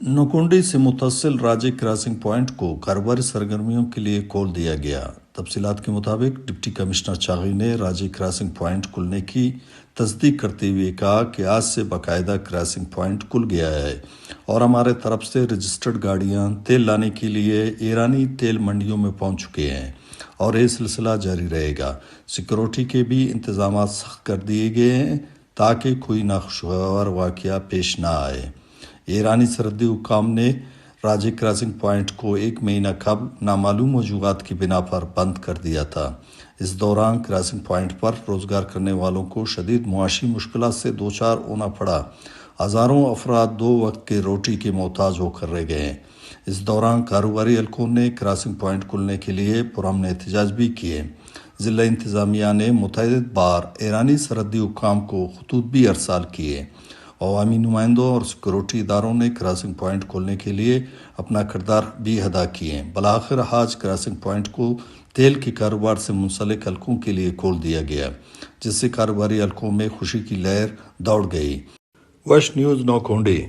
نوکونڈی سے متصل راجے کراسنگ پوائنٹ کو کاروباری سرگرمیوں کے لیے کھول دیا گیا۔ تفصیلات کے مطابق ڈپٹی کمشنر چاغی نے راجے کراسنگ پوائنٹ کھلنے کی تصدیق کرتے ہوئے کہا کہ آج سے باقاعدہ کراسنگ پوائنٹ کھل گیا ہے اور ہمارے طرف سے رجسٹرڈ گاڑیاں تیل لانے کے لیے ایرانی تیل منڈیوں میں پہنچ چکے ہیں اور یہ سلسلہ جاری رہے گا۔ سیکورٹی کے بھی انتظامات سخت کر دیے گئے ہیں تاکہ کوئی ناخوشگوار واقعہ پیش نہ آئے۔ ایرانی سرحدی حکام نے راجے کراسنگ پوائنٹ کو ایک مہینہ قبل نامعلوم وجوہات کی بنا پر بند کر دیا تھا۔ اس دوران کراسنگ پوائنٹ پر روزگار کرنے والوں کو شدید معاشی مشکلات سے دوچار ہونا پڑا۔ ہزاروں افراد 2 وقت کے روٹی کے محتاج ہو کر رہ گئے۔ اس دوران کاروباری حلقوں نے کراسنگ پوائنٹ کھلنے کے لیے پرامن احتجاج بھی کیے۔ ضلع انتظامیہ نے متعدد بار ایرانی سرحدی حکام کو خطوط بھی ارسال کیے۔ عوامی نمائندوں اور سیکورٹی اداروں نے کراسنگ پوائنٹ کھولنے کے لیے اپنا کردار بھی ادا کیے۔ بالآخر آج کراسنگ پوائنٹ کو تیل کے کاروبار سے منسلک حلقوں کے لیے کھول دیا گیا، جس سے کاروباری حلقوں میں خوشی کی لہر دوڑ گئی۔ وش نیوز نوکونڈی۔